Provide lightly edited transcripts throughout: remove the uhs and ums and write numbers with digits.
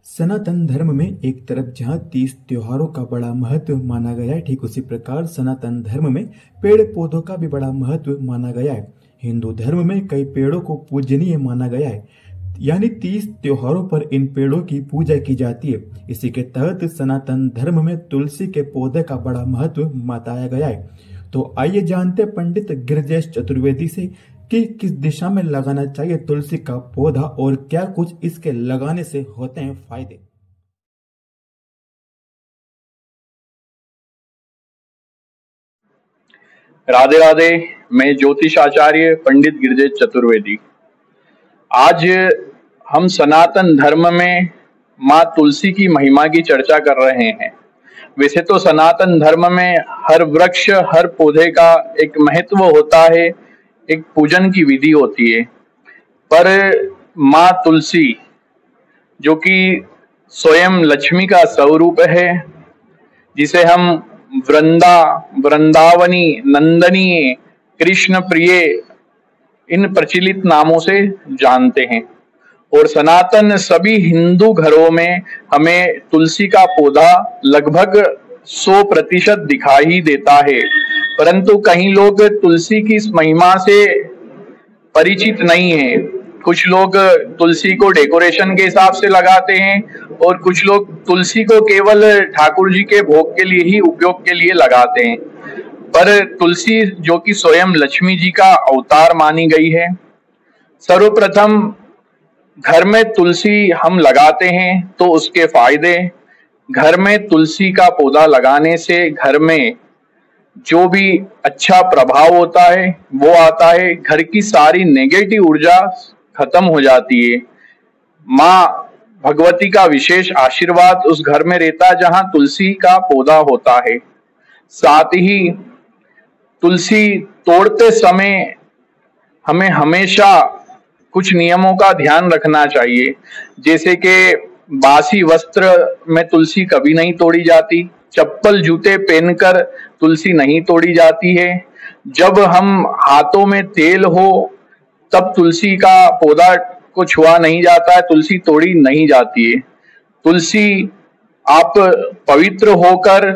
सनातन धर्म में एक तरफ जहाँ 30 त्योहारों का बड़ा महत्व माना गया है, ठीक उसी प्रकार सनातन धर्म में पेड़ पौधों का भी बड़ा महत्व माना गया है। हिंदू धर्म में कई पेड़ों को पूजनीय माना गया है, यानी 30 त्योहारों पर इन पेड़ों की पूजा की जाती है। इसी के तहत सनातन धर्म में तुलसी के पौधे का बड़ा महत्व बताया गया है। तो आइए जानते पंडित गिरिजेश चतुर्वेदी से कि किस दिशा में लगाना चाहिए तुलसी का पौधा और क्या कुछ इसके लगाने से होते हैं फायदे। राधे राधे। मैं ज्योतिष आचार्य पंडित गिरिजेश चतुर्वेदी। आज हम सनातन धर्म में माँ तुलसी की महिमा की चर्चा कर रहे हैं। वैसे तो सनातन धर्म में हर वृक्ष हर पौधे का एक महत्व होता है, एक पूजन की विधि होती है, पर माँ तुलसी जो कि स्वयं लक्ष्मी का स्वरूप है, जिसे हम वृंदावनी, नंदनी, कृष्ण प्रिय इन प्रचलित नामों से जानते हैं। और सनातन सभी हिंदू घरों में हमें तुलसी का पौधा लगभग 100% दिखाई देता है, परंतु कई लोग तुलसी की इस महिमा से परिचित नहीं है। कुछ लोग तुलसी को डेकोरेशन के हिसाब से लगाते हैं और कुछ लोग तुलसी को केवल ठाकुर जी के भोग के लिए ही उपयोग के लिए लगाते हैं। पर तुलसी जो कि स्वयं लक्ष्मी जी का अवतार मानी गई है, सर्वप्रथम घर में तुलसी हम लगाते हैं तो उसके फायदे, घर में तुलसी का पौधा लगाने से घर में जो भी अच्छा प्रभाव होता है वो आता है। घर की सारी नेगेटिव ऊर्जा खत्म हो जाती है। माँ भगवती का विशेष आशीर्वाद उस घर में रहता है जहाँ तुलसी का पौधा होता है। साथ ही तुलसी तोड़ते समय हमें हमेशा कुछ नियमों का ध्यान रखना चाहिए, जैसे कि बासी वस्त्र में तुलसी कभी नहीं तोड़ी जाती, चप्पल जूते पहनकर तुलसी नहीं तोड़ी जाती है, जब हम हाथों में तेल हो तब तुलसी का पौधा को छुआ नहीं जाता है, तुलसी तोड़ी नहीं जाती है। तुलसी आप पवित्र होकर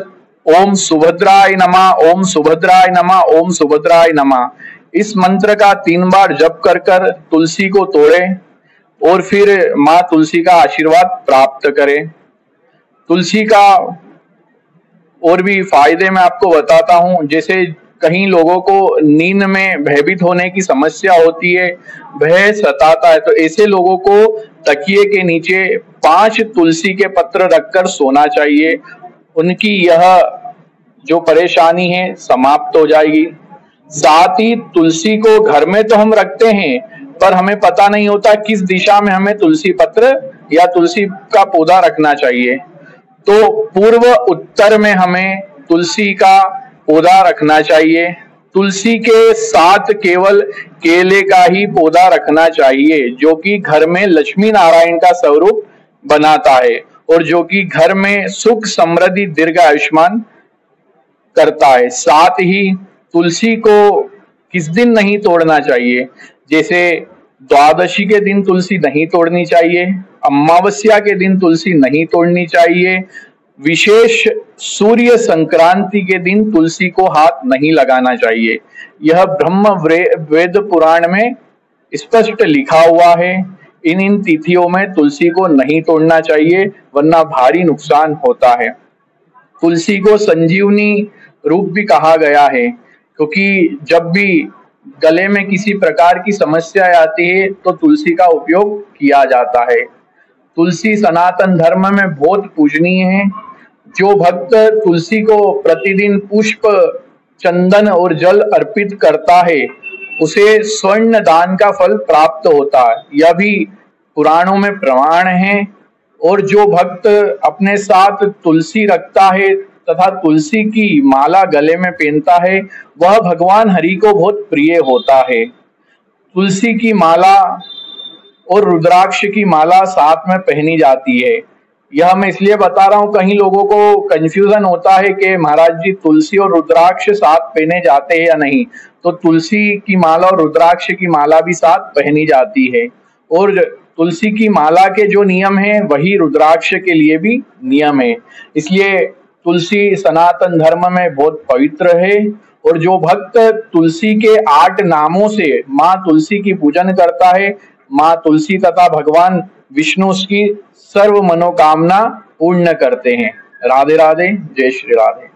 ओम सुभद्राय नमः, ओम सुभद्राय नमः, ओम सुभद्राय नमः इस मंत्र का 3 बार जप कर कर तुलसी को तोड़ें और फिर माँ तुलसी का आशीर्वाद प्राप्त करें। तुलसी का और भी फायदे मैं आपको बताता हूँ। जैसे कहीं लोगों को नींद में भयभीत होने की समस्या होती है, भय सताता है, तो ऐसे लोगों को तकिए के नीचे 5 तुलसी के पत्र रखकर सोना चाहिए। उनकी यह जो परेशानी है समाप्त हो जाएगी। साथ ही तुलसी को घर में तो हम रखते हैं, पर हमें पता नहीं होता किस दिशा में हमें तुलसी पत्र या तुलसी का पौधा रखना चाहिए। तो पूर्व उत्तर में हमें तुलसी का पौधा रखना चाहिए। तुलसी के साथ केवल केले का ही पौधा रखना चाहिए, जो कि घर में लक्ष्मी नारायण का स्वरूप बनाता है और जो कि घर में सुख समृद्धि दीर्घ आयुष्मान करता है। साथ ही तुलसी को किस दिन नहीं तोड़ना चाहिए, जैसे द्वादशी के दिन तुलसी नहीं तोड़नी चाहिए, अमावस्या के दिन तुलसी नहीं तोड़नी चाहिए, विशेष सूर्य संक्रांति के दिन तुलसी को हाथ नहीं लगाना चाहिए। यह ब्रह्म वेद पुराण में स्पष्ट लिखा हुआ है। इन तिथियों में तुलसी को नहीं तोड़ना चाहिए, वरना भारी नुकसान होता है। तुलसी को संजीवनी रूप भी कहा गया है, क्योंकि जब भी गले में किसी प्रकार की समस्या आती है तो तुलसी का उपयोग किया जाता है। तुलसी सनातन धर्म में बहुत पूजनीय है। जो भक्त तुलसी को प्रतिदिन पुष्प, चंदन और जल अर्पित करता है उसे स्वर्ण दान का फल प्राप्त होता है, यह भी पुराणों में प्रमाण है। और जो भक्त अपने साथ तुलसी रखता है तथा तुलसी की माला गले में पहनता है, वह भगवान हरि को बहुत प्रिय होता है। तुलसी की माला और रुद्राक्ष की माला साथ में पहनी जाती है। यह मैं इसलिए बता रहा हूँ, कहीं लोगों को कंफ्यूजन होता है कि महाराज जी तुलसी और रुद्राक्ष साथ पहने जाते हैं या नहीं। तो तुलसी की माला और रुद्राक्ष की माला भी साथ पहनी जाती है। और तुलसी की माला के जो नियम हैं वही रुद्राक्ष के लिए भी नियम है। इसलिए तुलसी सनातन धर्म में बहुत पवित्र है और जो भक्त तुलसी के 8 नामों से माँ तुलसी की पूजन करता है, माँ तुलसी तथा भगवान विष्णु उसकी सर्व मनोकामना पूर्ण करते हैं। राधे राधे, जय श्री राधे।